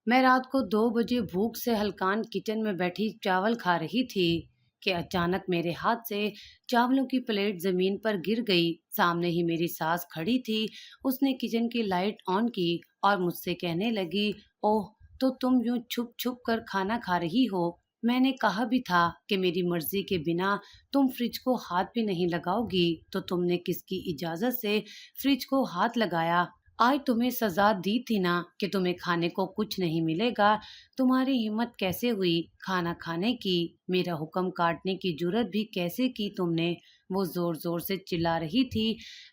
میں رات کو 2 بجے بھوک سے ہلکان کچن میں بیٹھی چاول کھا رہی تھی کہ اچانک میرے ہاتھ سے چاولوں کی پلیٹ زمین پر گر گئی۔ سامنے ہی میری ساس کھڑی تھی۔ اس نے کچن کی لائٹ آن کی اور مجھ سے کہنے لگی، اوہ، تو تم یوں چھپ چھپ کر کھانا کھا رہی ہو؟ میں نے کہا بھی تھا کہ میری مرضی کے بنا تم فریج کو ہاتھ بھی نہیں لگاؤ گی، تو تم نے کس کی اجازت سے فریج کو ہاتھ لگایا؟ آج تمہیں سزا دی تھی نا کہ تمہیں کھانے کو کچھ نہیں ملے گا۔ تمہاری ہمت کیسے ہوئی کھانا کھانے کی؟ میرا حکم کاٹنے کی جرت بھی کیسے کی تم نے؟ وہ زور زور سے چلا رہی تھی۔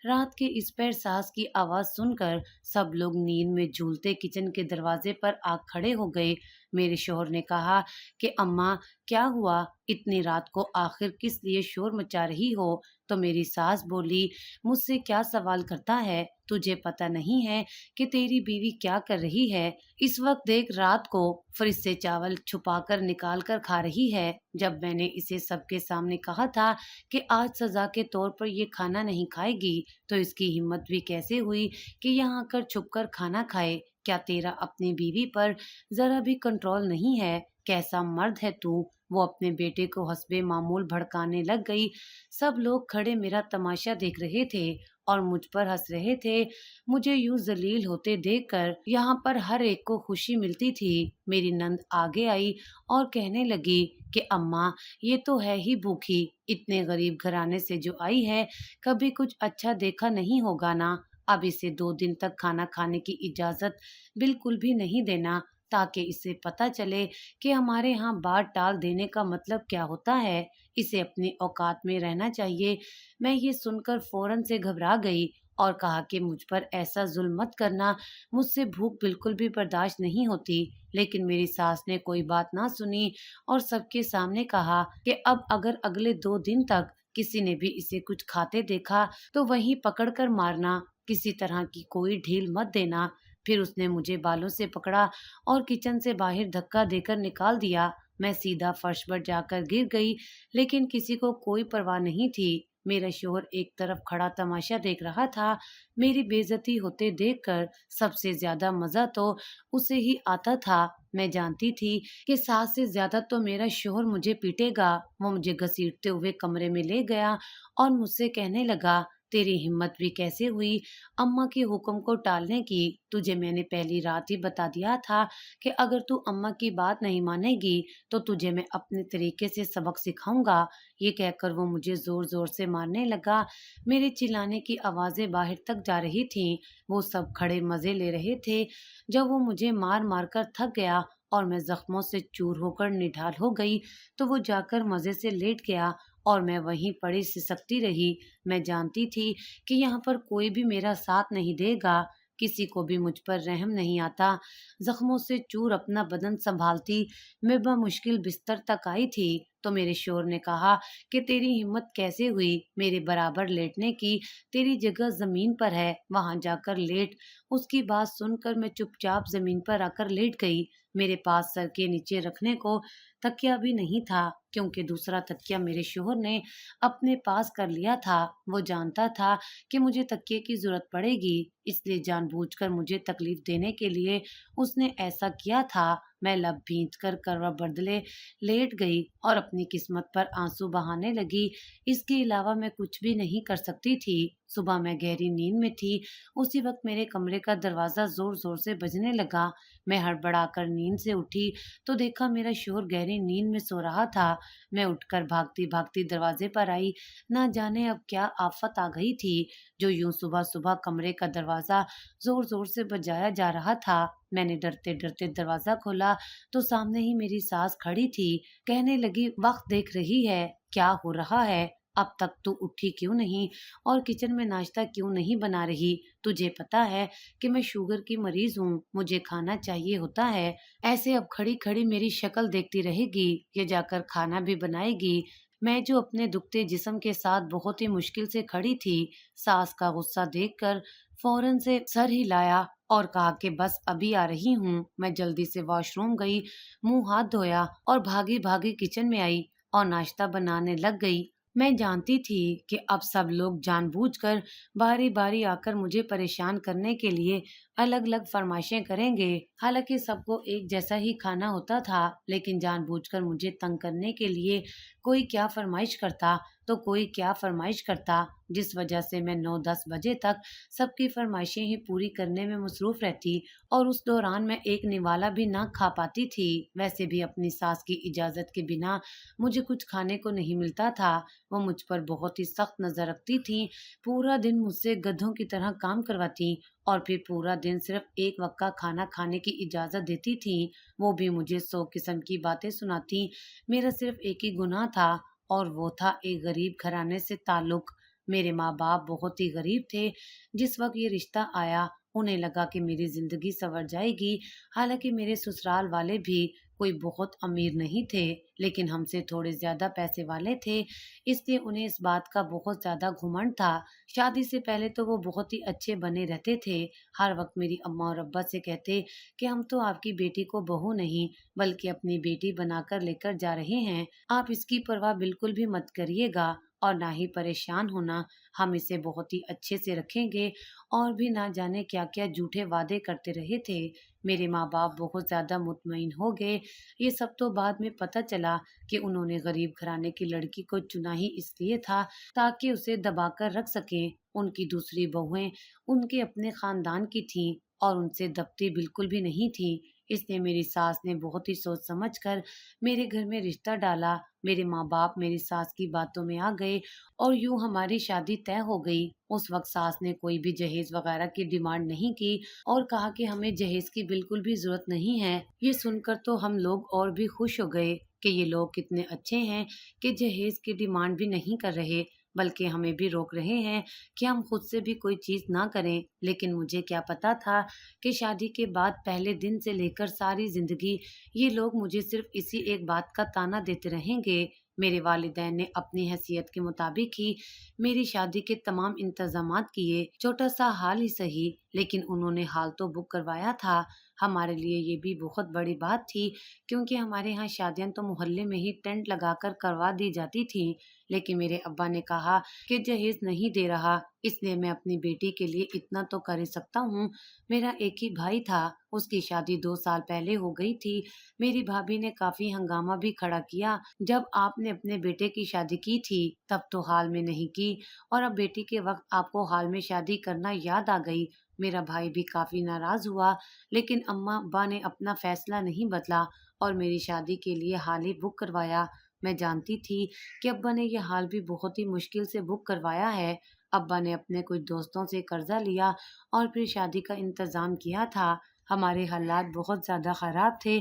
رات کے اس پیر ساس کی آواز سن کر سب لوگ نیند میں جھولتے کچن کے دروازے پر آ کھڑے ہو گئے۔ میرے شوہر نے کہا کہ اماں، کیا ہوا؟ اتنی رات کو آخر کس لیے شور مچا رہی ہو؟ تو میری ساس بولی، مجھ سے کیا سوال کرتا ہے؟ تجھے پتہ نہیں ہے کہ تیری بیوی کیا کر رہی ہے؟ اس وقت دیکھ، رات کو فریج سے چاول چھپا کر نکال کر کھا رہی ہے۔ جب میں نے اسے سب کے سامنے کہا تھا کہ آج سزا کے طور پر یہ کھانا نہیں کھائے گی، تو اس کی ہمت بھی کیسے ہوئی کہ یہاں کر چھپ کر کھانا کھائے؟ کیا تیرا اپنی بیوی پر ذرا بھی کنٹرول نہیں ہے؟ کیسا مرد ہے تو؟ وہ اپنے بیٹے کو حسب معمول بھڑکانے لگ گئی۔ سب لوگ کھڑے میرا تماشا دیکھ رہے تھے اور مجھ پر ہنس رہے تھے۔ مجھے یوں ذلیل ہوتے دیکھ کر یہاں پر ہر ایک کو خوشی ملتی تھی۔ میری نند آگے آئی اور کہنے لگی کہ اماں، یہ تو ہے ہی بھوکی، اتنے غریب گھرانے سے جو آئی ہے، کبھی کچھ اچھا دیکھا نہیں ہوگا نا۔ اب اسے 2 دن تک کھانا کھانے کی اجازت بالکل بھی نہیں دینا، تاکہ اسے پتہ چلے کہ ہمارے ہاں بات ٹال دینے کا مطلب کیا ہوتا ہے۔ اسے اپنی اوقات میں رہنا چاہیے۔ میں یہ سن کر فوراً سے گھبرا گئی اور کہا کہ مجھ پر ایسا ظلم مت کرنا، مجھ سے بھوک بالکل بھی برداشت نہیں ہوتی۔ لیکن میری ساس نے کوئی بات نہ سنی اور سب کے سامنے کہا کہ اب اگر اگلے 2 دن تک کسی نے بھی اسے کچھ کھاتے دیکھا تو وہیں پکڑ کر مارنا، کسی طرح کی کوئی ڈھیل مت دینا۔ پھر اس نے مجھے بالوں سے پکڑا اور کچن سے باہر دھکا دے کر نکال دیا۔ میں سیدھا فرش پر جا کر گر گئی، لیکن کسی کو کوئی پرواہ نہیں تھی۔ میرا شوہر ایک طرف کھڑا تماشا دیکھ رہا تھا۔ میری بے عزتی ہوتے دیکھ کر سب سے زیادہ مزہ تو اسے ہی آتا تھا۔ میں جانتی تھی کہ ساس سے زیادہ تو میرا شوہر مجھے پیٹے گا۔ وہ مجھے گھسیٹتے ہوئے کمرے میں لے گیا اور مجھ سے کہنے لگا، تیری ہمت بھی کیسے ہوئی اماں کے حکم کو ٹالنے کی؟ تجھے میں نے پہلی رات ہی بتا دیا تھا کہ اگر تو اماں کی بات نہیں مانے گی تو تجھے میں اپنے طریقے سے سبق سکھاؤں گا۔ یہ کہہ کر وہ مجھے زور زور سے مارنے لگا۔ میرے چلانے کی آوازیں باہر تک جا رہی تھیں۔ وہ سب کھڑے مزے لے رہے تھے۔ جب وہ مجھے مار مار کر تھک گیا اور میں زخموں سے چور ہو کر نڈھال ہو گئی تو وہ جا کر مزے سے لیٹ گیا اور میں وہیں پڑی سسکتی رہی۔ میں جانتی تھی کہ یہاں پر کوئی بھی میرا ساتھ نہیں دے گا، کسی کو بھی مجھ پر رحم نہیں آتا۔ زخموں سے چور اپنا بدن سنبھالتی میں بمشکل بستر تک آئی تھی تو میرے شوہر نے کہا کہ تیری ہمت کیسے ہوئی میرے برابر لیٹنے کی؟ تیری جگہ زمین پر ہے، وہاں جا کر لیٹ۔ اس کی بات سن کر میں چپ چاپ زمین پر آ کر لیٹ گئی۔ میرے پاس سر کے نیچے رکھنے کو تکیا بھی نہیں تھا، کیونکہ دوسرا تکیا میرے شوہر نے اپنے پاس کر لیا تھا۔ وہ جانتا تھا کہ مجھے تکیے کی ضرورت پڑے گی، اس لیے جان بوجھ کر مجھے تکلیف دینے کے لیے اس نے ایسا کیا تھا۔ میں لب بھینچ کر کروا بدلے لیٹ گئی اور اپنی قسمت پر آنسو بہانے لگی۔ اس کے علاوہ میں کچھ بھی نہیں کر سکتی تھی۔ صبح میں گہری نیند میں تھی۔ اسی وقت میرے کمرے کا دروازہ زور زور سے بجنے لگا۔ میں ہڑبڑا کر نیند سے اٹھی تو دیکھا میرا شوہر گہری نیند میں سو رہا تھا۔ میں اٹھ کر بھاگتی بھاگتی دروازے پر آئی۔ نہ جانے اب کیا آفت آ گئی تھی جو یوں صبح صبح کمرے کا دروازہ زور زور سے بجایا جا رہا تھا۔ میں نے ڈرتے ڈرتے دروازہ کھولا تو سامنے ہی میری ساس کھڑی تھی۔ کہنے لگی، وقت دیکھ رہی ہے، کیا ہو رہا ہے؟ اب تک تو اٹھی کیوں نہیں اور کچن میں ناشتہ کیوں نہیں بنا رہی؟ تجھے پتا ہے کہ میں شوگر کی مریض ہوں، مجھے کھانا چاہیے ہوتا ہے۔ ایسے اب کھڑی کھڑی میری شکل دیکھتی رہے گی یا جا کر کھانا بھی بنائے گی؟ میں جو اپنے دکھتے جسم کے ساتھ بہت ہی مشکل سے کھڑی تھی، ساس کا غصہ دیکھ کر فوراً سے سر ہلایا اور کہا کہ بس ابھی آ رہی ہوں۔ میں جلدی سے واش روم گئی، منہ ہاتھ دھویا اور بھاگی بھاگی کچن میں آئی اور ناشتہ بنانے لگ گئی۔ میں جانتی تھی کہ اب سب لوگ جان بوجھ کر باری باری آ کر مجھے پریشان کرنے کے لیے अलग अलग फरमाइशें करेंगे। हालांकि सबको एक जैसा ही खाना होता था, लेकिन जानबूझकर मुझे तंग करने के लिए कोई क्या फरमाइश करता तो कोई क्या फरमाइश करता, जिस वजह से मैं 9-10 बजे तक सबकी फरमाइशें ही पूरी करने में मसरूफ रहती और उस दौरान मैं एक निवाला भी ना खा पाती थी। वैसे भी अपनी सास की इजाज़त के बिना मुझे कुछ खाने को नहीं मिलता था। वो मुझ पर बहुत ही सख्त नज़र रखती थीं, पूरा दिन मुझसे गधों की तरह काम करवाती और फिर पूरा दिन सिर्फ एक वक्त का खाना खाने की इजाज़त देती थीं। वो भी मुझे 100 किस्म की बातें सुनाती। मेरा सिर्फ एक ही गुनाह था और वो था एक गरीब घराने से ताल्लुक। मेरे माँ-बाप बहुत ही गरीब थे। जिस वक्त ये रिश्ता आया, उन्हें लगा कि मेरी ज़िंदगी संवर जाएगी। हालाँकि मेरे ससुराल वाले भी कोई बहुत अमीर नहीं थे, लेकिन हमसे थोड़े ज़्यादा पैसे वाले थे, इसलिए उन्हें इस बात का बहुत ज़्यादा घुमंड था। शादी से पहले तो वो बहुत ही अच्छे बने रहते थे। हर वक्त मेरी अम्मा और अब्बा से कहते कि हम तो आपकी बेटी को बहू नहीं, बल्कि अपनी बेटी बनाकर लेकर जा रहे हैं। आप इसकी परवाह बिल्कुल भी मत करिएगा और ना ही परेशान होना। हम इसे बहुत ही अच्छे से रखेंगे। और भी ना जाने क्या-क्या झूठे वादे करते रहे थे। मेरे माँ-बाप बहुत ज़्यादा मुतमईन हो गए। ये सब तो बाद में पता चला कि उन्होंने गरीब घराने की लड़की को चुना ही इसलिए था ताकि उसे दबाकर रख सकें। उनकी दूसरी बहुएं उनके अपने खानदान की थीं और उनसे दबती बिल्कुल भी नहीं थीं। इसलिए मेरी सास ने बहुत ही सोच समझ कर मेरे घर में रिश्ता डाला। मेरे माँ-बाप मेरी सास की बातों में आ गए और यूं हमारी शादी तय हो गई। उस वक्त सास ने कोई भी जहेज वगैरह की डिमांड नहीं की और कहा कि हमें जहेज की बिल्कुल भी जरूरत नहीं है। ये सुनकर तो हम लोग और भी खुश हो गए कि ये लोग कितने अच्छे हैं कि जहेज की डिमांड भी नहीं कर रहे, बल्कि हमें भी रोक रहे हैं कि हम खुद से भी कोई चीज ना करें। लेकिन मुझे क्या पता था कि शादी के बाद पहले दिन से लेकर सारी जिंदगी ये लोग मुझे सिर्फ इसी एक बात का ताना देते रहेंगे। मेरे वालिदैन ने अपनी हैसियत के मुताबिक ही मेरी शादी के तमाम इंतजामात किए। छोटा सा हाल ही सही, लेकिन उन्होंने हाल तो बुक करवाया था। हमारे लिए ये भी बहुत बड़ी बात थी, क्योंकि हमारे यहाँ शादियां तो मोहल्ले में ही टेंट लगाकर करवा दी जाती थी। लेकिन मेरे अब्बा ने कहा कि जहेज नहीं दे रहा, इसलिए मैं अपनी बेटी के लिए इतना तो कर ही सकता हूँ। मेरा एक ही भाई था, उसकी शादी 2 साल पहले हो गई थी। मेरी भाभी ने काफी हंगामा भी खड़ा किया। जब आपने अपने बेटे की शादी की थी तब तो हाल में नहीं की, और अब बेटी के वक्त आपको हाल में शादी करना याद आ गई। मेरा भाई भी काफी नाराज हुआ, लेकिन अम्मा अब्बा ने अपना फैसला नहीं बदला और मेरी शादी के लिए हाल ही बुक करवाया। मैं जानती थी कि अब्बा ने यह हाल भी बहुत ही मुश्किल से बुक करवाया है। अब्बा ने अपने कुछ दोस्तों से कर्जा लिया और फिर शादी का इंतजाम किया था। हमारे हालात बहुत ज्यादा खराब थे।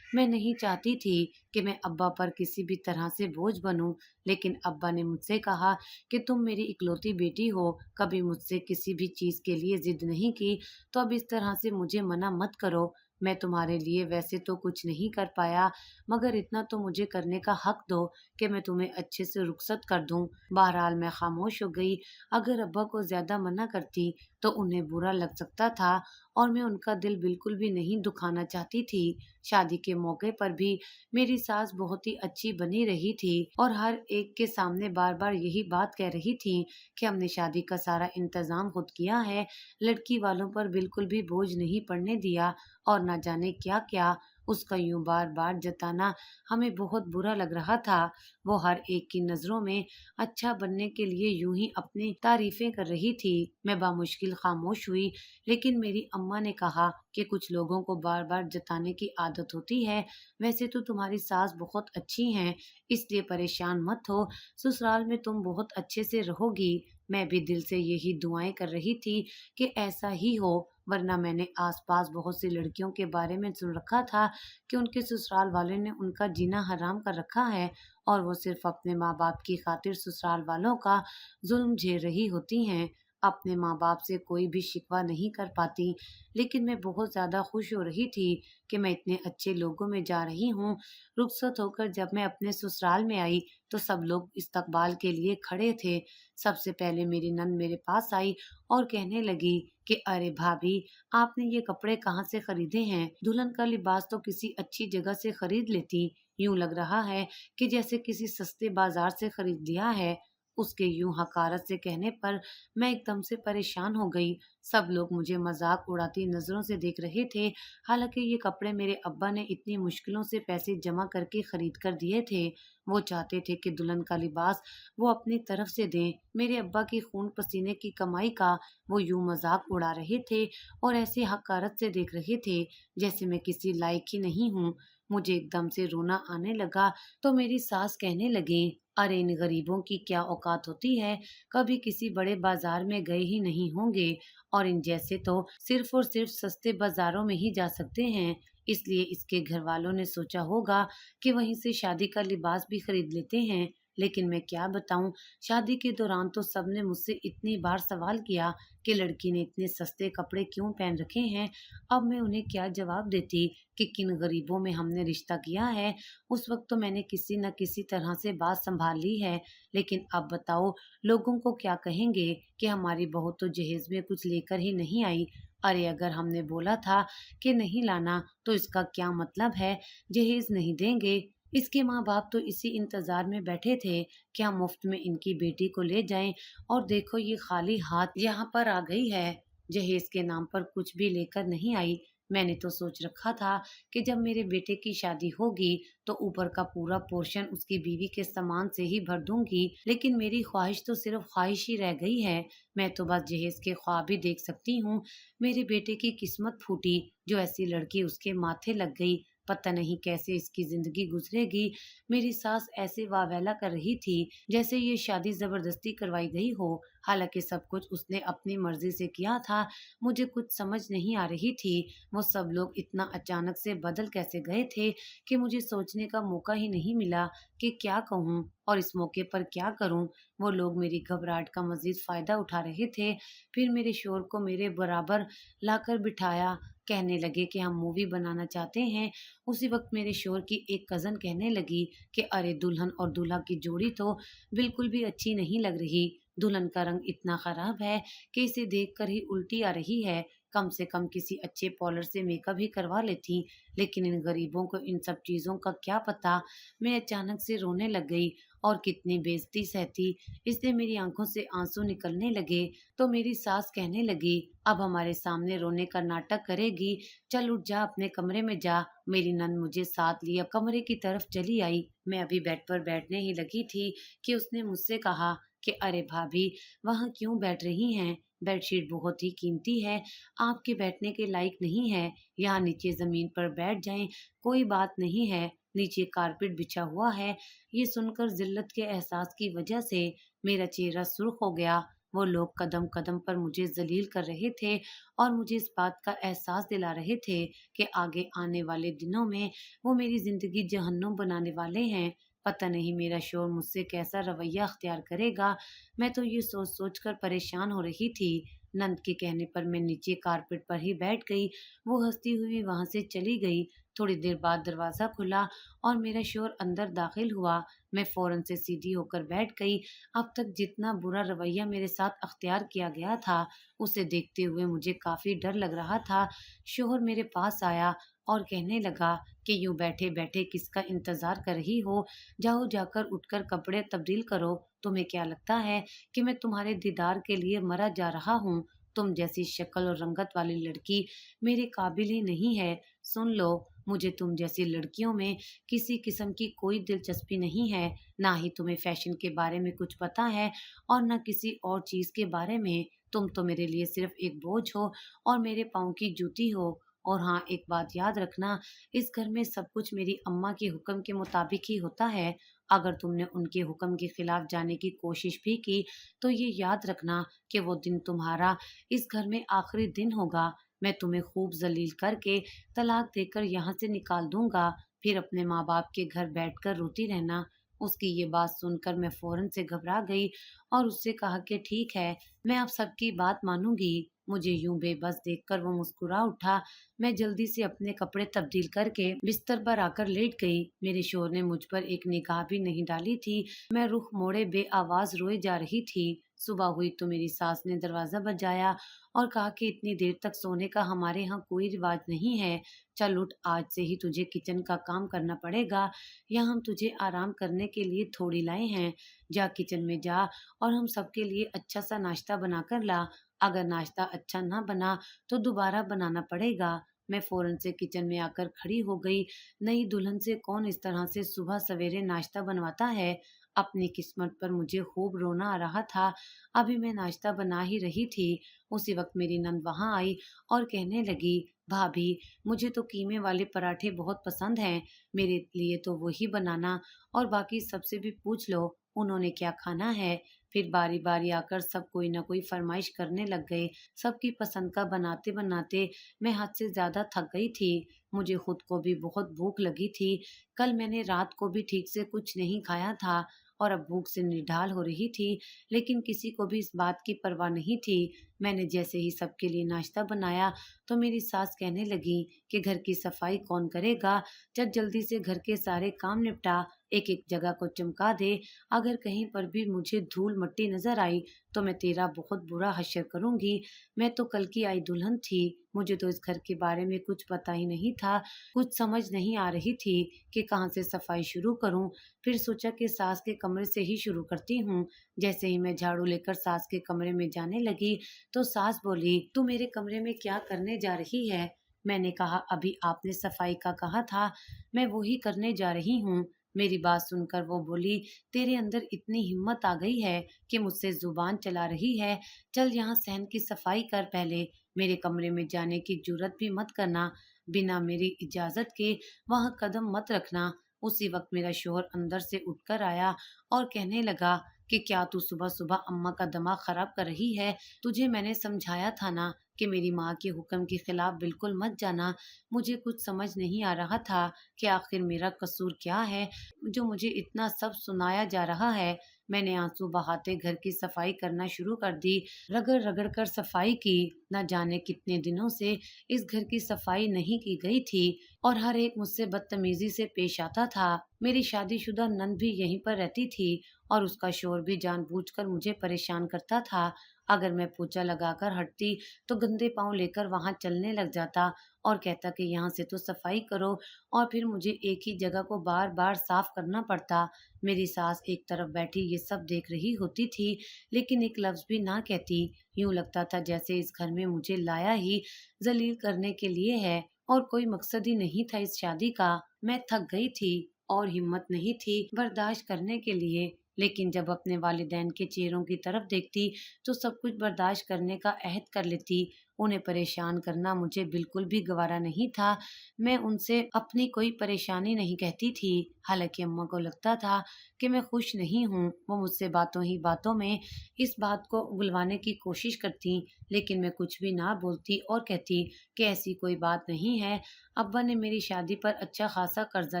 मैं नहीं चाहती थी कि मैं अब्बा पर किसी भी तरह से बोझ बनूं, लेकिन अब्बा ने मुझसे कहा कि तुम मेरी इकलौती बेटी हो, कभी मुझसे किसी भी चीज के लिए जिद नहीं की, तो अब इस तरह से मुझे मना मत करो। मैं तुम्हारे लिए वैसे तो कुछ नहीं कर पाया, मगर इतना तो मुझे करने का हक दो कि मैं तुम्हें अच्छे से रुखसत कर दूं। बहरहाल मैं खामोश हो गई। अगर अब्बा को ज्यादा मना करती तो उन्हें बुरा लग सकता था और मैं उनका दिल बिल्कुल भी नहीं दुखाना चाहती थी। शादी के मौके पर भी मेरी सास बहुत ही अच्छी बनी रही थी और हर एक के सामने बार बार यही बात कह रही थी कि हमने शादी का सारा इंतजाम खुद किया है, लड़की वालों पर बिल्कुल भी बोझ नहीं पड़ने दिया, और ना जाने क्या क्या। उसका यूं बार बार जताना हमें बहुत बुरा लग रहा था। वो हर एक की नजरों में अच्छा बनने के लिए यूं ही अपनी तारीफें कर रही थी। मैं बामुश्किल खामोश हुई, लेकिन मेरी अम्मा ने कहा कि कुछ लोगों को बार बार जताने की आदत होती है। वैसे तो तुम्हारी सास बहुत अच्छी हैं, इसलिए परेशान मत हो। ससुराल में तुम बहुत अच्छे से रहोगी। मैं भी दिल से यही दुआएं कर रही थी कि ऐसा ही हो, वरना मैंने आसपास बहुत सी लड़कियों के बारे में सुन रखा था कि उनके ससुराल वाले ने उनका जीना हराम कर रखा है और वो सिर्फ अपने माँ बाप की खातिर ससुराल वालों का जुल्म झेल रही होती हैं। अपने माँ बाप से कोई भी शिकवा नहीं कर पाती, लेकिन मैं बहुत ज्यादा खुश हो रही थी कि मैं इतने अच्छे लोगों में जा रही हूँ। रुखसत होकर जब मैं अपने ससुराल में आई तो सब लोग इस्तकबाल के लिए खड़े थे। सबसे पहले मेरी नंद मेरे पास आई और कहने लगी कि अरे भाभी, आपने ये कपड़े कहाँ से खरीदे हैं? दुल्हन का लिबास तो किसी अच्छी जगह से खरीद लेती, यूं लग रहा है कि जैसे किसी सस्ते बाजार से खरीद लिया है। اس کے यूं हकारत से कहने पर मैं एकदम से परेशान हो गई। सब लोग मुझे मजाक उड़ाती नजरों से देख रहे थे। हालांकि ये कपड़े मेरे अब्बा ने इतनी मुश्किलों से पैसे जमा करके खरीद कर दिए थे। वो चाहते थे कि दुल्हन का लिबास वो अपनी तरफ से दें। मेरे अब्बा की खून पसीने की कमाई का वो यूं मजाक उड़ा रहे थे और ऐसी हकारत से देख रहे थे जैसे मैं किसी लायक ही नहीं हूँ। मुझे एकदम से रोना आने लगा तो मेरी सास कहने लगी, अरे इन गरीबों की क्या औकात होती है, कभी किसी बड़े बाजार में गए ही नहीं होंगे और इन जैसे तो सिर्फ और सिर्फ सस्ते बाजारों में ही जा सकते हैं। इसलिए इसके घर वालों ने सोचा होगा कि वहीं से शादी का लिबास भी खरीद लेते हैं। लेकिन मैं क्या बताऊं, शादी के दौरान तो सबने मुझसे इतनी बार सवाल किया कि लड़की ने इतने सस्ते कपड़े क्यों पहन रखे हैं। अब मैं उन्हें क्या जवाब देती कि किन गरीबों में हमने रिश्ता किया है। उस वक्त तो मैंने किसी न किसी तरह से बात संभाल ली है, लेकिन अब बताओ लोगों को क्या कहेंगे कि हमारी बहू तो जहेज में कुछ लेकर ही नहीं आई। अरे अगर हमने बोला था कि नहीं लाना तो इसका क्या मतलब है जहेज नहीं देंगे। इसके माँ बाप तो इसी इंतजार में बैठे थे कि हम मुफ्त में इनकी बेटी को ले जाएं और देखो ये खाली हाथ यहाँ पर आ गई है। जहेज के नाम पर कुछ भी लेकर नहीं आई। मैंने तो सोच रखा था कि जब मेरे बेटे की शादी होगी तो ऊपर का पूरा पोर्शन उसकी बीवी के सामान से ही भर दूंगी, लेकिन मेरी ख्वाहिश तो सिर्फ ख्वाहिश ही रह गई है। मैं तो बस जहेज के ख्वाब ही देख सकती हूँ। मेरे बेटे की किस्मत फूटी जो ऐसी लड़की उसके माथे लग गई। पता नहीं कैसे इसकी जिंदगी गुजरेगी। मेरी सास ऐसे वावैला कर रही थी जैसे ये शादी जबरदस्ती करवाई गई हो। हालांकि सब कुछ उसने अपनी मर्जी से किया था। मुझे कुछ समझ नहीं आ रही थी वो सब लोग इतना अचानक से बदल कैसे गए थे कि मुझे सोचने का मौका ही नहीं मिला कि क्या कहूँ और इस मौके पर क्या करूँ। वो लोग मेरी घबराहट का मजीद फायदा उठा रहे थे। फिर मेरे शोर को मेरे बराबर लाकर बिठाया, कहने लगे कि हम मूवी बनाना चाहते हैं। उसी वक्त मेरे शोर की एक कजन कहने लगी कि अरे दुल्हन और दूल्हा की जोड़ी तो बिल्कुल भी अच्छी नहीं लग रही। दुल्हन का रंग इतना खराब है कि इसे देखकर ही उल्टी आ रही है। कम से कम किसी अच्छे पार्लर से मेकअप ही करवा लेती, लेकिन इन गरीबों को इन सब चीजों का क्या पता। मैं अचानक से रोने लग गई और कितनी बेइज्जती सहती। इसलिए मेरी आंखों से आंसू निकलने लगे तो मेरी सास कहने लगी, अब हमारे सामने रोने का नाटक करेगी, चल उठ जा अपने कमरे में जा। मेरी नंद मुझे साथ लिया कमरे की तरफ चली आई। मैं अभी बेड पर बैठने ही लगी थी कि उसने मुझसे कहा कि अरे भाभी, वहाँ क्यों बैठ रही हैं, बेडशीट बहुत ही कीमती है, आपके बैठने के लायक नहीं है। यहाँ नीचे जमीन पर बैठ जाएं, कोई बात नहीं है, नीचे कारपेट बिछा हुआ है। ये सुनकर जिल्लत के एहसास की वजह से मेरा चेहरा सुर्ख हो गया। वो लोग कदम कदम पर मुझे जलील कर रहे थे और मुझे इस बात का एहसास दिला रहे थे कि आगे आने वाले दिनों में वो मेरी जिंदगी जहन्नुम बनाने वाले हैं। पता नहीं मेरा शोर मुझसे कैसा रवैया अख्तियार करेगा। मैं तो ये सोच सोच कर परेशान हो रही थी। नंद के कहने पर मैं नीचे कारपेट पर ही बैठ गई। वो हंसती हुई वहां से चली गई। थोड़ी देर बाद दरवाजा खुला और मेरा शोर अंदर दाखिल हुआ। मैं फौरन से सीधी होकर बैठ गई। अब तक जितना बुरा रवैया मेरे साथ अख्तियार किया गया था उसे देखते हुए मुझे काफी डर लग रहा था। शोहर मेरे पास आया और कहने लगा कि यूं बैठे बैठे किसका इंतजार कर रही हो, जाओ जाकर उठकर कपड़े तब्दील करो। तुम्हें क्या लगता है कि मैं तुम्हारे दीदार के लिए मरा जा रहा हूँ? तुम जैसी शक्ल और रंगत वाली लड़की मेरे काबिल ही नहीं है। सुन लो, मुझे तुम जैसी लड़कियों में किसी किस्म की कोई दिलचस्पी नहीं है। ना ही तुम्हें फैशन के बारे में कुछ पता है और न किसी और चीज के बारे में। तुम तो मेरे लिए सिर्फ एक बोझ हो और मेरे पाँव की जूती हो। और हाँ, एक बात याद रखना, इस घर में सब कुछ मेरी अम्मा के हुक्म के मुताबिक ही होता है। अगर तुमने उनके हुक्म के खिलाफ जाने की कोशिश भी की तो ये याद रखना कि वो दिन तुम्हारा इस घर में आखिरी दिन होगा। मैं तुम्हें खूब जलील करके तलाक देकर यहाँ से निकाल दूंगा, फिर अपने माँ बाप के घर बैठकर रोती रहना। उसकी ये बात सुनकर मैं फौरन से घबरा गई और उससे कहा कि ठीक है, मैं आप सबकी बात मानूंगी। मुझे यूं बेबस देखकर वो मुस्कुरा उठा। मैं जल्दी से अपने कपड़े तब्दील करके बिस्तर पर आकर लेट गई। मेरे शोर ने मुझ पर एक निगाह भी नहीं डाली थी। मैं रुख मोड़े बे आवाज रोए जा रही थी। सुबह हुई तो मेरी सास ने दरवाजा बजाया और कहा कि इतनी देर तक सोने का हमारे यहाँ कोई रिवाज नहीं है। चल उठ, आज से ही तुझे किचन का काम करना पड़ेगा। यहाँ हम तुझे आराम करने के लिए थोड़ी लाए हैं। जा किचन में जा और हम सबके लिए अच्छा सा नाश्ता बना कर ला। अगर नाश्ता अच्छा ना बना तो दोबारा बनाना पड़ेगा। मैं फौरन से किचन में आकर खड़ी हो गई। नई दुल्हन से कौन इस तरह से सुबह सवेरे नाश्ता बनवाता है? अपनी किस्मत पर मुझे खूब रोना आ रहा था। अभी मैं नाश्ता बना ही रही थी, उसी वक्त मेरी नंद वहां आई और कहने लगी, भाभी, मुझे तो कीमे वाले पराठे बहुत पसंद हैं, मेरे लिए तो वही बनाना और बाकी सबसे भी पूछ लो उन्होंने क्या खाना है। फिर बारी बारी आकर सब कोई ना कोई फरमाइश करने लग गए। सबकी पसंद का बनाते बनाते मैं हद से ज्यादा थक गई थी। मुझे खुद को भी बहुत भूख लगी थी। कल मैंने रात को भी ठीक से कुछ नहीं खाया था और अब भूख से निढाल हो रही थी, लेकिन किसी को भी इस बात की परवाह नहीं थी। मैंने जैसे ही सबके लिए नाश्ता बनाया तो मेरी सास कहने लगी कि घर की सफाई कौन करेगा? चल जल्दी से घर के सारे काम निपटा, एक एक जगह को चमका दे। अगर कहीं पर भी मुझे धूल मट्टी नजर आई तो मैं तेरा बहुत बुरा हश्र करूंगी। मैं तो कल की आई दुल्हन थी, मुझे तो इस घर के बारे में कुछ पता ही नहीं था। कुछ समझ नहीं आ रही थी कि कहाँ से सफाई शुरू करूं। फिर सोचा कि सास के कमरे से ही शुरू करती हूँ। जैसे ही मैं झाड़ू लेकर सास के कमरे में जाने लगी तो सास बोली, तू मेरे कमरे में क्या करने जा रही है? मैंने कहा, अभी आपने सफाई का कहा था, मैं वही करने जा रही हूँ। मेरी बात सुनकर वो बोली, तेरे अंदर इतनी हिम्मत आ गई है कि मुझसे जुबान चला रही है। चल यहाँ सहन की सफाई कर पहले, मेरे कमरे में जाने की जुर्रत भी मत करना। बिना मेरी इजाजत के वहां कदम मत रखना। उसी वक्त मेरा शोहर अंदर से उठकर आया और कहने लगा कि क्या तू सुबह सुबह अम्मा का दिमाग खराब कर रही है? तुझे मैंने समझाया था ना कि मेरी माँ के हुक्म के खिलाफ बिल्कुल मत जाना। मुझे कुछ समझ नहीं आ रहा था कि आखिर मेरा कसूर क्या है जो मुझे इतना सब सुनाया जा रहा है। मैंने आंसू बहाते घर की सफाई करना शुरू कर दी। रगड़ रगड़ कर सफाई की। न जाने कितने दिनों से इस घर की सफाई नहीं की गई थी और हर एक मुझसे बदतमीजी से पेश आता था। मेरी शादीशुदा नंद भी यहीं पर रहती थी और उसका शोर भी जानबूझकर मुझे परेशान करता था। अगर मैं पोछा लगाकर हटती तो गंदे पांव लेकर वहां चलने लग जाता और कहता कि यहाँ से तो सफाई करो, और फिर मुझे एक ही जगह को बार बार साफ करना पड़ता। मेरी सास एक तरफ बैठी ये सब देख रही होती थी, लेकिन एक लफ्ज भी ना कहती। यूं लगता था जैसे इस घर में मुझे लाया ही जलील करने के लिए है और कोई मकसद ही नहीं था इस शादी का। मैं थक गई थी और हिम्मत नहीं थी बर्दाश्त करने के लिए, लेकिन जब अपने वालिदैन के चेहरों की तरफ देखती तो सब कुछ बर्दाश्त करने का अहद कर लेती। उन्हें परेशान करना मुझे बिल्कुल भी गवारा नहीं था। मैं उनसे अपनी कोई परेशानी नहीं कहती थी। हालांकि अम्मा को लगता था कि मैं खुश नहीं हूँ। वो मुझसे बातों ही बातों में इस बात को उगलवाने की कोशिश करती, लेकिन मैं कुछ भी ना बोलती और कहती कि ऐसी कोई बात नहीं है। अब्बा ने मेरी शादी पर अच्छा खासा कर्जा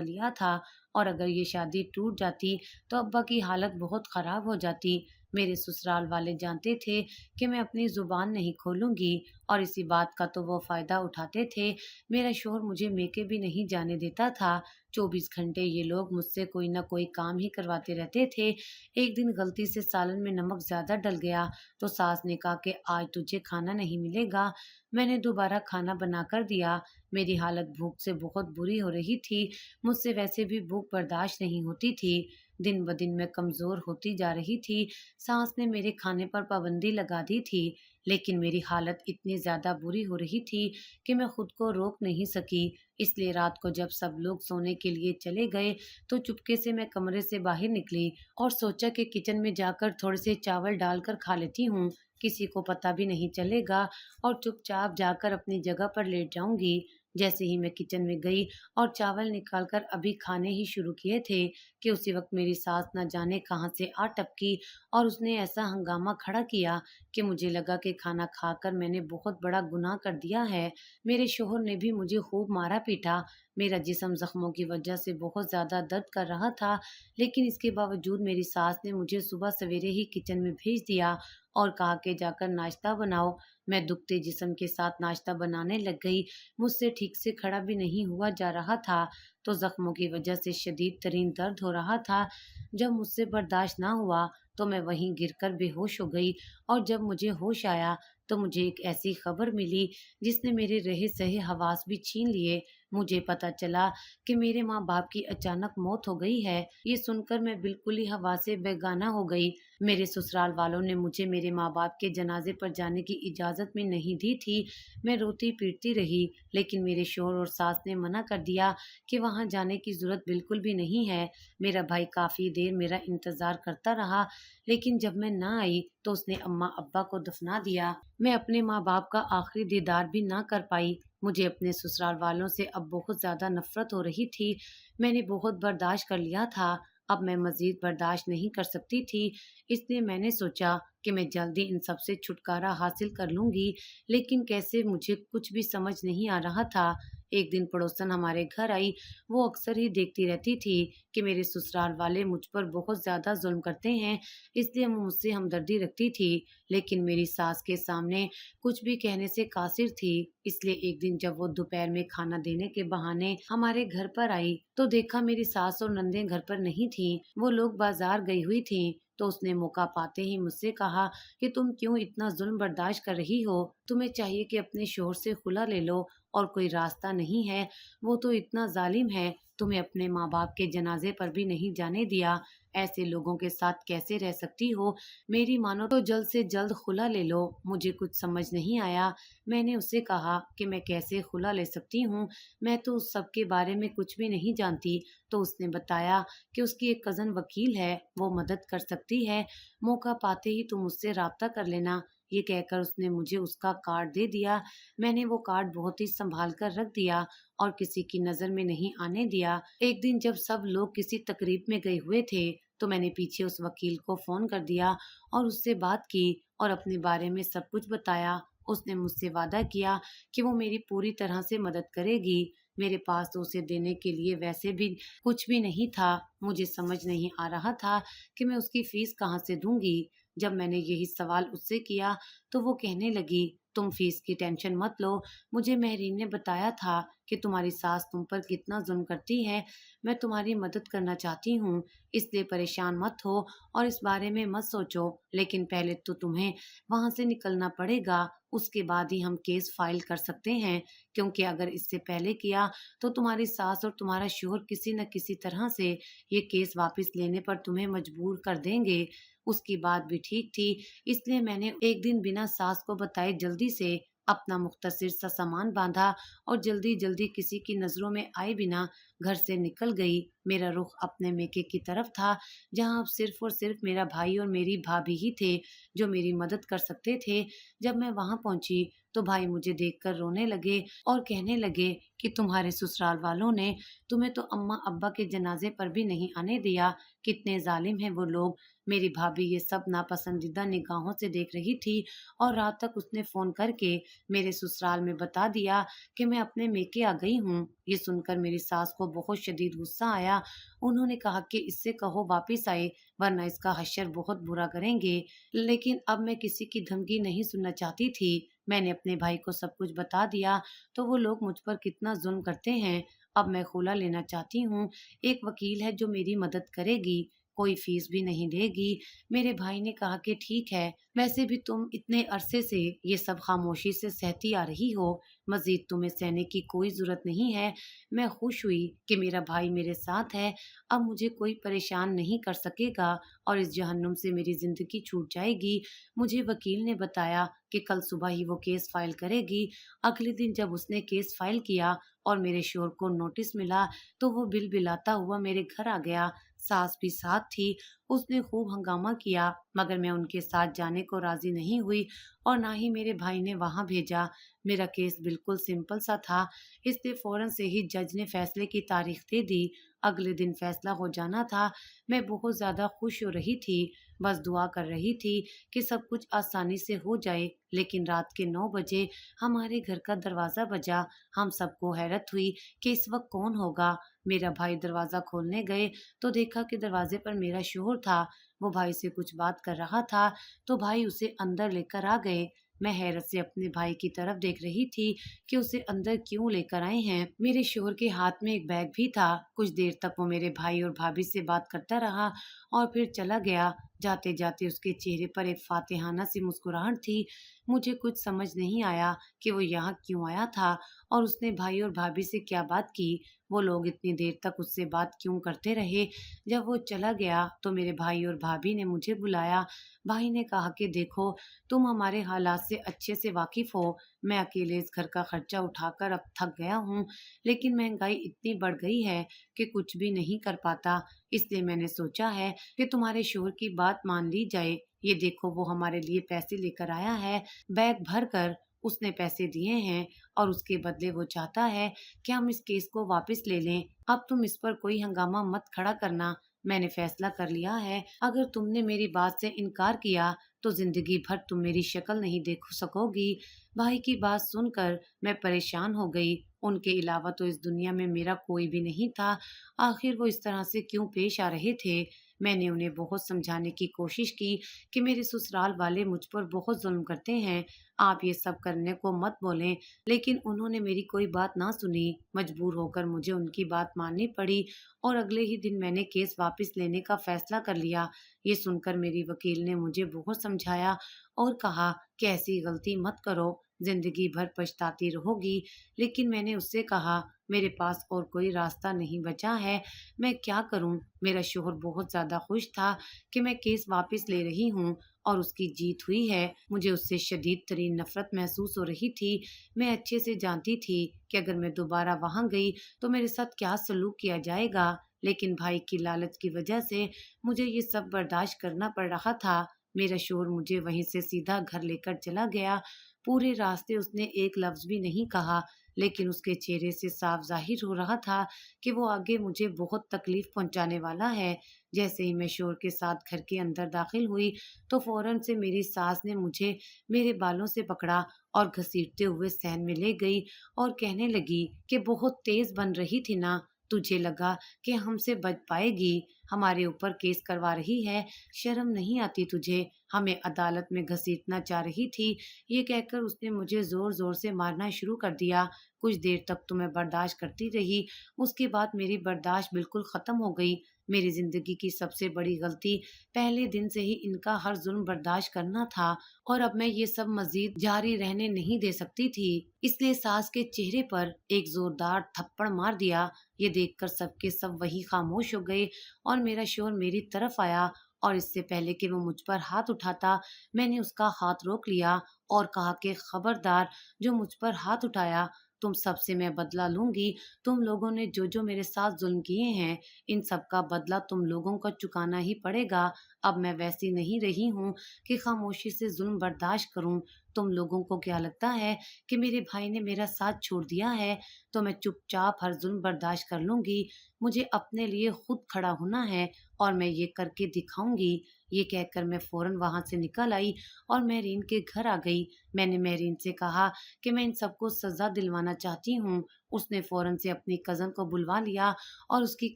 लिया था और अगर ये शादी टूट जाती तो अब्बा की हालत बहुत खराब हो जाती। मेरे ससुराल वाले जानते थे कि मैं अपनी जुबान नहीं खोलूंगी और इसी बात का तो वो फायदा उठाते थे। मेरा शोहर मुझे मेके भी नहीं जाने देता था। 24 घंटे ये लोग मुझसे कोई ना कोई काम ही करवाते रहते थे। एक दिन गलती से सालन में नमक ज्यादा डल गया तो सास ने कहा कि आज तुझे खाना नहीं मिलेगा। मैंने दोबारा खाना बना कर दिया। मेरी हालत भूख से बहुत बुरी हो रही थी। मुझसे वैसे भी भूख बर्दाश्त नहीं होती थी। दिन ब दिन मैं कमजोर होती जा रही थी। सास ने मेरे खाने पर पाबंदी लगा दी थी, लेकिन मेरी हालत इतनी ज्यादा बुरी हो रही थी कि मैं खुद को रोक नहीं सकी। इसलिए रात को जब सब लोग सोने के लिए चले गए तो चुपके से मैं कमरे से बाहर निकली और सोचा कि किचन में जाकर थोड़े से चावल डालकर खा लेती हूँ। किसी को पता भी नहीं चलेगा और चुपचाप जाकर अपनी जगह पर लेट जाऊंगी। जैसे ही मैं किचन में गई और चावल निकालकर अभी खाने ही शुरू किए थे कि उसी वक्त मेरी सास न जाने कहाँ से आ टपकी और उसने ऐसा हंगामा खड़ा किया कि मुझे लगा कि खाना खाकर मैंने बहुत बड़ा गुनाह कर दिया है। मेरे शोहर ने भी मुझे खूब मारा पीटा। मेरा जिस्म जख्मों की वजह से बहुत ज्यादा दर्द कर रहा था, लेकिन इसके बावजूद मेरी सास ने मुझे सुबह सवेरे ही किचन में भेज दिया और कहा कि जाकर नाश्ता बनाओ। मैं दुखते जिस्म के साथ नाश्ता बनाने लग गई। मुझसे ठीक से खड़ा भी नहीं हुआ जा रहा था तो जख्मों की वजह से शदीद तरीन दर्द हो रहा था। जब मुझसे बर्दाश्त ना हुआ تو मैं वहीं गिरकर बेहोश हो गई। और जब मुझे होश आया तो मुझे एक ऐसी खबर मिली जिसने मेरे रहे सहे हवास भी छीन लिए। मुझे पता चला कि मेरे माँ बाप की अचानक मौत हो गई है। ये सुनकर मैं बिल्कुल ही हवा से बेगाना हो गई। मेरे ससुराल वालों ने मुझे मेरे माँ बाप के जनाजे पर जाने की इजाजत में नहीं दी थी। मैं रोती पीटती रही, लेकिन मेरे शौहर और सास ने मना कर दिया कि वहां जाने की जरूरत बिल्कुल भी नहीं है। मेरा भाई काफी देर मेरा इंतजार करता रहा, लेकिन जब मैं ना आई तो उसने अम्मा अब्बा को दफना दिया। मैं अपने माँ बाप का आखिरी दीदार भी ना कर पाई। मुझे अपने ससुराल वालों से अब बहुत ज्यादा नफरत हो रही थी। मैंने बहुत बर्दाश्त कर लिया था, अब मैं मजीद बर्दाश्त नहीं कर सकती थी। इसलिए मैंने सोचा कि मैं जल्दी इन सब से छुटकारा हासिल कर लूंगी, लेकिन कैसे मुझे कुछ भी समझ नहीं आ रहा था। एक दिन पड़ोसन हमारे घर आई। वो अक्सर ही देखती रहती थी कि मेरे ससुराल वाले मुझ पर बहुत ज्यादा जुल्म करते हैं, इसलिए वो मुझसे हमदर्दी रखती थी, लेकिन मेरी सास के सामने कुछ भी कहने से कासिर थी। इसलिए एक दिन जब वो दोपहर में खाना देने के बहाने हमारे घर पर आई तो देखा मेरी सास और नंदे घर पर नहीं थी, वो लोग बाजार गई हुई थी। तो उसने मौका पाते ही मुझसे कहा कि तुम क्यों इतना जुल्म बर्दाश्त कर रही हो, तुम्हें चाहिए कि अपने शोहर से खुला ले लो, और कोई रास्ता नहीं है, वो तो इतना जालिम है, तुम्हें अपने माँ बाप के जनाजे पर भी नहीं जाने दिया। ऐसे लोगों के साथ कैसे रह सकती हो? मेरी मानो तो जल्द से जल्द खुला ले लो। मुझे कुछ समझ नहीं आया। मैंने उससे कहा कि मैं कैसे खुला ले सकती हूँ, मैं तो उस सब के बारे में कुछ भी नहीं जानती। तो उसने बताया कि उसकी एक कजन वकील है, वो मदद कर सकती है, मौका पाते ही तुम उससे राब्ता कर लेना। ये कहकर उसने मुझे उसका कार्ड दे दिया। मैंने वो कार्ड बहुत ही संभाल कर रख दिया और किसी की नजर में नहीं आने दिया। एक दिन जब सब लोग किसी तकरीब में गए हुए थे तो मैंने पीछे उस वकील को फोन कर दिया और उससे बात की और अपने बारे में सब कुछ बताया। उसने मुझसे वादा किया कि वो मेरी पूरी तरह से मदद करेगी। मेरे पास तो उसे देने के लिए वैसे भी कुछ भी नहीं था। मुझे समझ नहीं आ रहा था कि मैं उसकी फीस कहाँ से दूंगी। जब मैंने यही सवाल उससे किया तो वो कहने लगी, तुम फीस की टेंशन मत लो, मुझे महरीन ने बताया था कि तुम्हारी सास तुम पर कितना जुल्म करती है। मैं तुम्हारी मदद करना चाहती हूँ, इसलिए परेशान मत हो और इस बारे में मत सोचो, लेकिन पहले तो तुम्हें वहां से निकलना पड़ेगा, उसके बाद ही हम केस फाइल कर सकते हैं, क्योंकि अगर इससे पहले किया तो तुम्हारी सास और तुम्हारा शोहर किसी न किसी तरह से ये केस वापस लेने पर तुम्हें मजबूर कर देंगे। उसकी बात भी ठीक थी, इसलिए मैंने एक दिन बिना सास को बताए जल्दी से अपना मुख्तसर सा सामान बांधा और जल्दी जल्दी किसी की नजरों में आए बिना घर से निकल गई। मेरा रुख अपने मेके की तरफ था, जहां अब सिर्फ और सिर्फ मेरा भाई और मेरी भाभी ही थे जो मेरी मदद कर सकते थे। जब मैं वहां पहुंची तो भाई मुझे देखकर रोने लगे और कहने लगे कि तुम्हारे ससुराल वालों ने तुम्हें तो अम्मा अब्बा के जनाजे पर भी नहीं आने दिया, कितने जालिम हैं वो लोग। मेरी भाभी ये सब नापसंदीदा निगाहों से देख रही थी और रात तक उसने फोन करके मेरे ससुराल में बता दिया कि मैं अपने मेके आ गई हूँ। ये सुनकर मेरी सास को बहुत शदीद गुस्सा आया। उन्होंने कहा कि इससे कहो वापिस आए, वरना इसका हश्र बहुत बुरा करेंगे। लेकिन अब मैं किसी की धमकी नहीं सुनना चाहती थी। मैंने अपने भाई को सब कुछ बता दिया तो वो लोग मुझ पर कितना जुल्म करते हैं। अब मैं खुला लेना चाहती हूँ। एक वकील है जो मेरी मदद करेगी, कोई फीस भी नहीं देगी। मेरे भाई ने कहा कि ठीक है, वैसे भी तुम इतने अरसे से ये सब खामोशी से सहती आ रही हो, मजीद तुम्हें सहने की कोई जरूरत नहीं है। मैं खुश हुई कि मेरा भाई मेरे साथ है, अब मुझे कोई परेशान नहीं कर सकेगा और इस जहन्नुम से मेरी जिंदगी छूट जाएगी। मुझे वकील ने बताया कि कल सुबह ही वो केस फाइल करेगी। अगले दिन जब उसने केस फाइल किया और मेरे शोहर को नोटिस मिला तो वो बिल बिलाता हुआ मेरे घर आ गया। सास भी साथ थी। उसने खूब हंगामा किया, मगर मैं उनके साथ जाने को राजी नहीं हुई और ना ही मेरे भाई ने वहां भेजा। मेरा केस बिल्कुल सिंपल सा था, इसलिए फौरन से ही जज ने फैसले की तारीख दे दी। अगले दिन फैसला हो जाना था। मैं बहुत ज्यादा खुश हो रही थी, बस दुआ कर रही थी कि सब कुछ आसानी से हो जाए। लेकिन रात के 9 बजे हमारे घर का दरवाजा बजा। हम सबको हैरत हुई कि इस वक्त कौन होगा। मेरा भाई दरवाजा खोलने गए तो देखा कि दरवाजे पर मेरा शोहर था। वो भाई से कुछ बात कर रहा था तो भाई उसे अंदर लेकर आ गए। मैं हैरत से अपने भाई की तरफ देख रही थी कि उसे अंदर क्यों लेकर आए हैं। मेरे शोहर के हाथ में एक बैग भी था। कुछ देर तक वो मेरे भाई और भाभी से बात करता रहा और फिर चला गया। जाते जाते उसके चेहरे पर एक फातिहाना सी मुस्कुराहट थी। मुझे कुछ समझ नहीं आया कि वो यहाँ क्यों आया था और उसने भाई और भाभी से क्या बात की। वो लोग इतनी देर तक उससे बात क्यों करते रहे। जब वो चला गया तो मेरे भाई और भाभी ने मुझे बुलाया। भाई ने कहा कि देखो, तुम हमारे हालात से अच्छे से वाकिफ हो। मैं अकेले इस घर का खर्चा उठाकर अब थक गया हूँ, लेकिन महंगाई इतनी बढ़ गई है कि कुछ भी नहीं कर पाता। इसलिए मैंने सोचा है कि तुम्हारे शोहर की बात मान ली जाए। ये देखो, वो हमारे लिए पैसे लेकर आया है, बैग भर कर उसने पैसे दिए हैं और उसके बदले वो चाहता है कि हम इस केस को वापस ले लें। अब तुम इस पर कोई हंगामा मत खड़ा करना। मैंने फैसला कर लिया है, अगर तुमने मेरी बात से इनकार किया तो जिंदगी भर तुम मेरी शक्ल नहीं देख सकोगी। भाई की बात सुनकर मैं परेशान हो गई। उनके अलावा तो इस दुनिया में मेरा कोई भी नहीं था। आखिर वो इस तरह से क्यों पेश आ रहे थे। मैंने उन्हें बहुत समझाने की कोशिश की कि मेरे ससुराल वाले मुझ पर बहुत जुल्म करते हैं, आप ये सब करने को मत बोलें। लेकिन उन्होंने मेरी कोई बात ना सुनी। मजबूर होकर मुझे उनकी बात माननी पड़ी और अगले ही दिन मैंने केस वापस लेने का फैसला कर लिया। ये सुनकर मेरी वकील ने मुझे बहुत समझाया और कहा कि ऐसी गलती मत करो, जिंदगी भर पछताती रहोगी। लेकिन मैंने उससे कहा, मेरे पास और कोई रास्ता नहीं बचा है, मैं क्या करूं। मेरा शोहर बहुत ज्यादा खुश था कि मैं केस वापस ले रही हूँ और उसकी जीत हुई है। मुझे उससे शदीद तरीन नफरत महसूस हो रही थी। मैं अच्छे से जानती थी कि अगर मैं दोबारा वहां गई तो मेरे साथ क्या सलूक किया जाएगा। लेकिन भाई की लालच की वजह से मुझे ये सब बर्दाश्त करना पड़ रहा था। मेरा शोहर मुझे वहीं से सीधा घर लेकर चला गया। पूरे रास्ते उसने एक लफ्ज भी नहीं कहा, लेकिन उसके चेहरे से साफ जाहिर हो रहा था कि वो आगे मुझे बहुत तकलीफ पहुंचाने वाला है। जैसे ही मैं शोर के साथ घर के अंदर दाखिल हुई तो फौरन से मेरी सास ने मुझे मेरे बालों से पकड़ा और घसीटते हुए सहन में ले गई और कहने लगी कि बहुत तेज बन रही थी ना, तुझे लगा कि हमसे बच पाएगी, हमारे ऊपर केस करवा रही है, शर्म नहीं आती तुझे, हमें अदालत में घसीटना चाह रही थी। ये कहकर उसने मुझे जोर जोर से मारना शुरू कर दिया। कुछ देर तक तो मैं बर्दाश्त करती रही, उसके बाद मेरी बर्दाश्त बिल्कुल खत्म हो गई। मेरी जिंदगी की सबसे बड़ी गलती पहले दिन से ही इनका हर जुल्म बर्दाश्त करना था और अब मैं ये सब मजीद जारी रहने नहीं दे सकती थी। इसलिए सास के चेहरे पर एक जोरदार थप्पड़ मार दिया। ये देखकर सबके सब वही खामोश हो गए और मेरा शोहर मेरी तरफ आया और इससे पहले कि वो मुझ पर हाथ उठाता, मैंने उसका हाथ रोक लिया और कहा कि खबरदार, जो मुझ पर हाथ उठाया, तुम सबसे मैं बदला लूंगी। तुम लोगों ने जो जो मेरे साथ जुल्म किए हैं, इन सब का बदला तुम लोगों को चुकाना ही पड़ेगा। अब मैं वैसी नहीं रही हूँ कि खामोशी से जुल्म बर्दाश्त करूं। तुम लोगों को क्या लगता है कि मेरे भाई ने मेरा साथ छोड़ दिया है तो मैं चुपचाप हर जुल्म बर्दाश्त कर लूंगी। मुझे अपने लिए खुद खड़ा होना है और मैं ये करके दिखाऊंगी। ये कहकर मैं फौरन वहां से निकल आई और महरीन के घर आ गई। मैंने महरीन से कहा कि मैं इन सबको सजा दिलवाना चाहती हूँ। उसने फौरन से अपनी कजन को बुलवा लिया और उसकी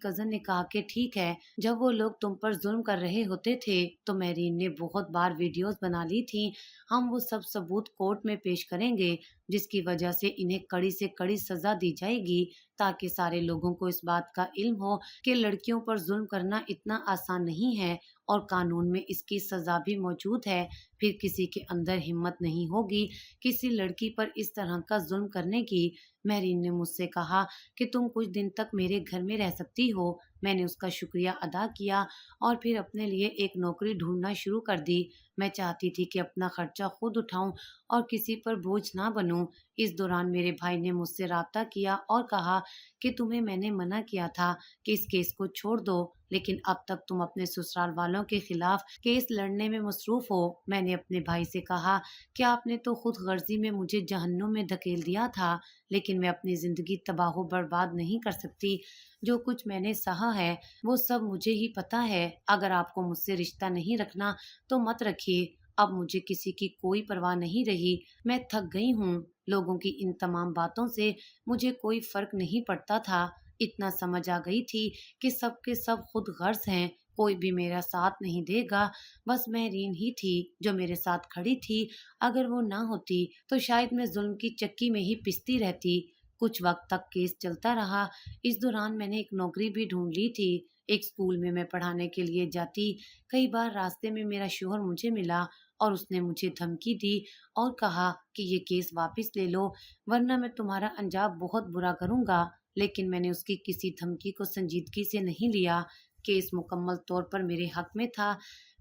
कजन ने कहा कि ठीक है, जब वो लोग तुम पर जुल्म कर रहे होते थे तो महरीन ने बहुत बार वीडियोस बना ली थी। हम वो सब सबूत कोर्ट में पेश करेंगे, जिसकी वजह से इन्हें कड़ी से कड़ी सजा दी जाएगी, ताकि सारे लोगों को इस बात का इल्म हो कि लड़कियों पर जुल्म करना इतना आसान नहीं है और कानून में इसकी सजा भी मौजूद है। फिर किसी के अंदर हिम्मत नहीं होगी किसी लड़की पर इस तरह का जुल्म करने की। महरीन ने मुझसे कहा कि तुम कुछ दिन तक मेरे घर में रह सकती हो। मैंने उसका शुक्रिया अदा किया और फिर अपने लिए एक नौकरी ढूंढना शुरू कर दी। मैं चाहती थी कि अपना खर्चा खुद उठाऊं और किसी पर बोझ ना बनूं। इस दौरान मेरे भाई ने मुझसे राब्ता किया और कहा कि तुम्हें मैंने मना किया था कि इस केस को छोड़ दो, लेकिन अब तक तुम अपने ससुराल वालों के खिलाफ केस लड़ने में मसरूफ हो। मैंने अपने भाई से कहा कि आपने तो खुद गर्जी में मुझे जहन्नुम में धकेल दिया था, लेकिन मैं अपनी जिंदगी तबाह बर्बाद नहीं कर सकती। जो कुछ मैंने सहा है वो सब मुझे ही पता है। अगर आपको मुझसे रिश्ता नहीं रखना तो मत रखिए। अब मुझे किसी की कोई परवाह नहीं रही। मैं थक गई हूँ। लोगों की इन तमाम बातों से मुझे कोई फर्क नहीं पड़ता था। इतना समझ आ गई थी कि सब के सब खुद गर्ज हैं, कोई भी मेरा साथ नहीं देगा। बस महरीन ही थी जो मेरे साथ खड़ी थी। अगर वो ना होती तो शायद मैं जुल्म की चक्की में ही पिसती रहती। कुछ वक्त तक केस चलता रहा। इस दौरान मैंने एक नौकरी भी ढूंढ ली थी। एक स्कूल में मैं पढ़ाने के लिए जाती। कई बार रास्ते में मेरा शौहर मुझे मिला और उसने मुझे धमकी दी और कहा कि ये केस वापस ले लो, वरना मैं तुम्हारा अंजाम बहुत बुरा करूंगा। लेकिन मैंने उसकी किसी धमकी को संजीदगी से नहीं लिया। केस मुकम्मल तौर पर मेरे हक में था।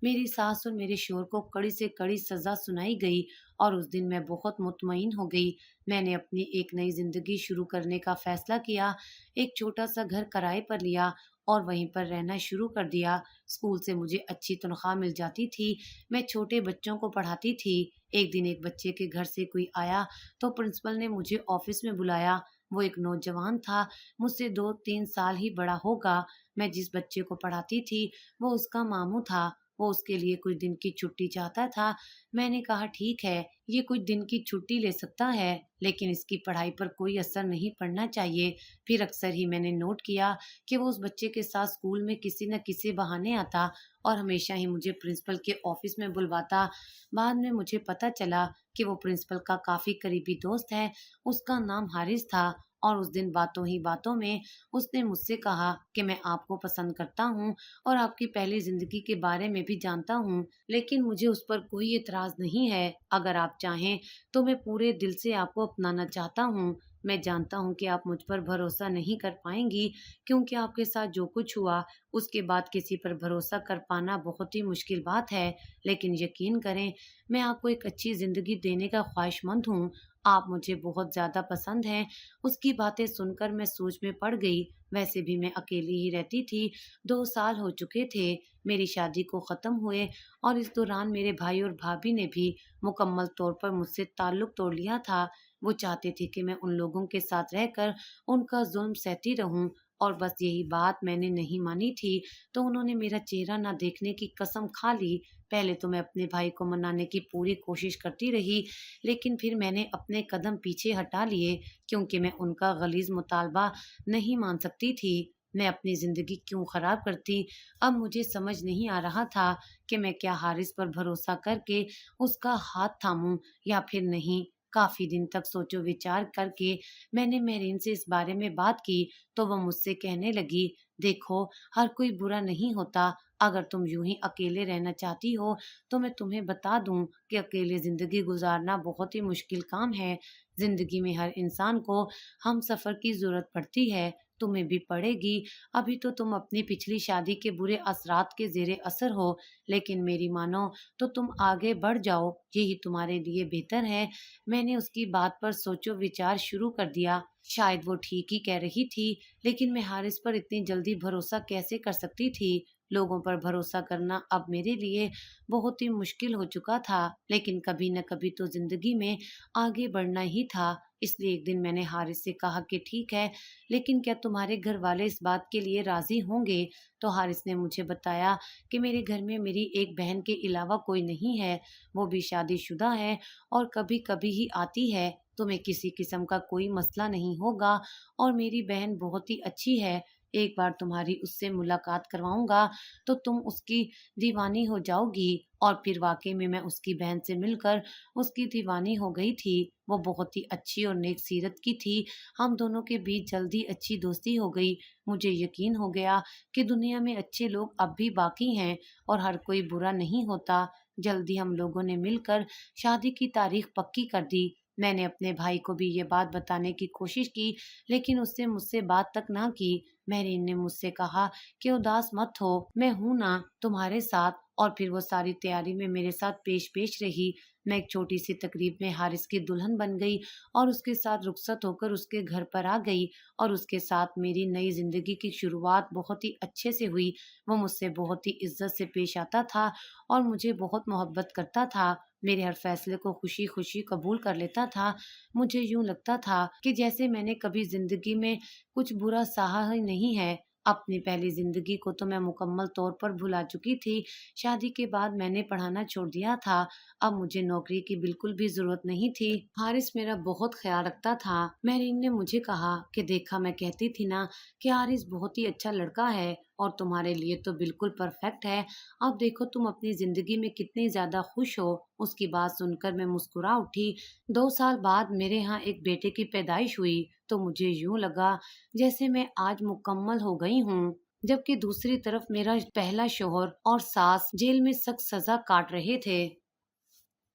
मेरी सास और मेरे शौहर को कड़ी से कड़ी सजा सुनाई गई और उस दिन मैं बहुत मुतमईन हो गई। मैंने अपनी एक नई जिंदगी शुरू करने का फैसला किया। एक छोटा सा घर किराए पर लिया और वहीं पर रहना शुरू कर दिया। स्कूल से मुझे अच्छी तनख्वाह मिल जाती थी। मैं छोटे बच्चों को पढ़ाती थी। एक दिन एक बच्चे के घर से कोई आया तो प्रिंसिपल ने मुझे ऑफिस में बुलाया। वो एक नौजवान था, मुझसे 2-3 साल ही बड़ा होगा। मैं जिस बच्चे को पढ़ाती थी वो उसका मामू था। वो उसके लिए कुछ दिन की छुट्टी चाहता था। मैंने कहा ठीक है, ये कुछ दिन की छुट्टी ले सकता है, लेकिन इसकी पढ़ाई पर कोई असर नहीं पड़ना चाहिए। फिर अक्सर ही मैंने नोट किया कि वो उस बच्चे के साथ स्कूल में किसी न किसी बहाने आता और हमेशा ही मुझे प्रिंसिपल के ऑफिस में बुलवाता। बाद में मुझे पता चला कि वो प्रिंसिपल का काफी करीबी दोस्त है। उसका नाम हारिस था और उस दिन बातों ही बातों में उसने मुझसे कहा कि मैं आपको पसंद करता हूँ और आपकी पहली जिंदगी के बारे में भी जानता हूँ, लेकिन मुझे उस पर कोई एतराज नहीं है। अगर आप चाहें तो मैं पूरे दिल से आपको अपनाना चाहता हूँ। मैं जानता हूँ कि आप मुझ पर भरोसा नहीं कर पाएंगी, क्योंकि आपके साथ जो कुछ हुआ उसके बाद किसी पर भरोसा कर पाना बहुत ही मुश्किल बात है। लेकिन यकीन करें, मैं आपको एक अच्छी जिंदगी देने का ख्वाहिशमंद हूँ। आप मुझे बहुत ज्यादा पसंद हैं। उसकी बातें सुनकर मैं सोच में पड़ गई। वैसे भी मैं अकेली ही रहती थी। 2 साल हो चुके थे मेरी शादी को खत्म हुए और इस दौरान मेरे भाई और भाभी ने भी मुकम्मल तौर पर मुझसे ताल्लुक तोड़ लिया था। वो चाहते थे कि मैं उन लोगों के साथ रहकर उनका जुल्म सहती रहूं, और बस यही बात मैंने नहीं मानी थी तो उन्होंने मेरा चेहरा ना देखने की कसम खा ली। पहले तो मैं अपने भाई को मनाने की पूरी कोशिश करती रही, लेकिन फिर मैंने अपने कदम पीछे हटा लिए, क्योंकि मैं उनका गलीज मुतालबा नहीं मान सकती थी। मैं अपनी जिंदगी क्यों खराब करती। अब मुझे समझ नहीं आ रहा था कि मैं क्या हारिस पर भरोसा करके उसका हाथ थामूं या फिर नहीं। काफी दिन तक सोचो विचार करके मैंने मेरीन से इस बारे में बात की तो वो मुझसे कहने लगी, देखो, हर कोई बुरा नहीं होता। अगर तुम यूं ही अकेले रहना चाहती हो तो मैं तुम्हें बता दूं कि अकेले जिंदगी गुजारना बहुत ही मुश्किल काम है। जिंदगी में हर इंसान को हम सफर की जरूरत पड़ती है। तुम्हें भी पड़ेगी। अभी तो तुम अपनी पिछली शादी के बुरे असरात के जेरे असर हो, लेकिन मेरी मानो तो तुम आगे बढ़ जाओ, यही तुम्हारे लिए बेहतर है। मैंने उसकी बात पर सोचो विचार शुरू कर दिया। शायद वो ठीक ही कह रही थी, लेकिन मैं हारिस पर इतनी जल्दी भरोसा कैसे कर सकती थी। लोगों पर भरोसा करना अब मेरे लिए बहुत ही मुश्किल हो चुका था, लेकिन कभी न कभी तो जिंदगी में आगे बढ़ना ही था। इसलिए एक दिन मैंने हारिस से कहा कि ठीक है, लेकिन क्या तुम्हारे घर वाले इस बात के लिए राजी होंगे। तो हारिस ने मुझे बताया कि मेरे घर में मेरी एक बहन के अलावा कोई नहीं है। वो भी शादीशुदा है और कभी कभी ही आती है। तुम्हें किसी किस्म का कोई मसला नहीं होगा और मेरी बहन बहुत ही अच्छी है। एक बार तुम्हारी उससे मुलाकात करवाऊंगा तो तुम उसकी दीवानी हो जाओगी। और फिर वाकई में मैं उसकी बहन से मिलकर उसकी दीवानी हो गई थी। वो बहुत ही अच्छी और नेक सीरत की थी। हम दोनों के बीच जल्दी अच्छी दोस्ती हो गई। मुझे यकीन हो गया कि दुनिया में अच्छे लोग अब भी बाकी हैं और हर कोई बुरा नहीं होता। जल्दी हम लोगों ने मिलकर शादी की तारीख पक्की कर दी। मैंने अपने भाई को भी ये बात बताने की कोशिश की, लेकिन उससे मुझसे बात तक ना की। मेरीन ने मुझसे कहा कि उदास मत हो, मैं हूं ना तुम्हारे साथ। और फिर वो सारी तैयारी में मेरे साथ पेश पेश रही। मैं एक छोटी सी तकरीब में हारिस की दुल्हन बन गई और उसके साथ रुखसत होकर उसके घर पर आ गई, और उसके साथ मेरी नई जिंदगी की शुरुआत बहुत ही अच्छे से हुई। वो मुझसे बहुत ही इज्जत से पेश आता था और मुझे बहुत मोहब्बत करता था। मेरे हर फैसले को खुशी खुशी कबूल कर लेता था। मुझे यूं लगता था कि जैसे मैंने कभी जिंदगी में कुछ बुरा सहा ही नहीं है। अपनी पहली जिंदगी को तो मैं मुकम्मल तौर पर भुला चुकी थी। शादी के बाद मैंने पढ़ाना छोड़ दिया था। अब मुझे नौकरी की बिल्कुल भी जरूरत नहीं थी। हारिस मेरा बहुत ख्याल रखता था। मेरीन ने मुझे कहा कि देखा, मैं कहती थी ना कि हारिस बहुत ही अच्छा लड़का है और तुम्हारे लिए तो बिल्कुल परफेक्ट है। अब देखो तुम अपनी जिंदगी में कितनी ज्यादा खुश हो। उसकी बात सुनकर मैं मुस्कुरा उठी। 2 साल बाद मेरे यहाँ एक बेटे की पैदाइश हुई तो मुझे यूं लगा जैसे मैं आज मुकम्मल हो गई हूँ। जबकि दूसरी तरफ मेरा पहला शौहर और सास जेल में सख्त सजा काट रहे थे।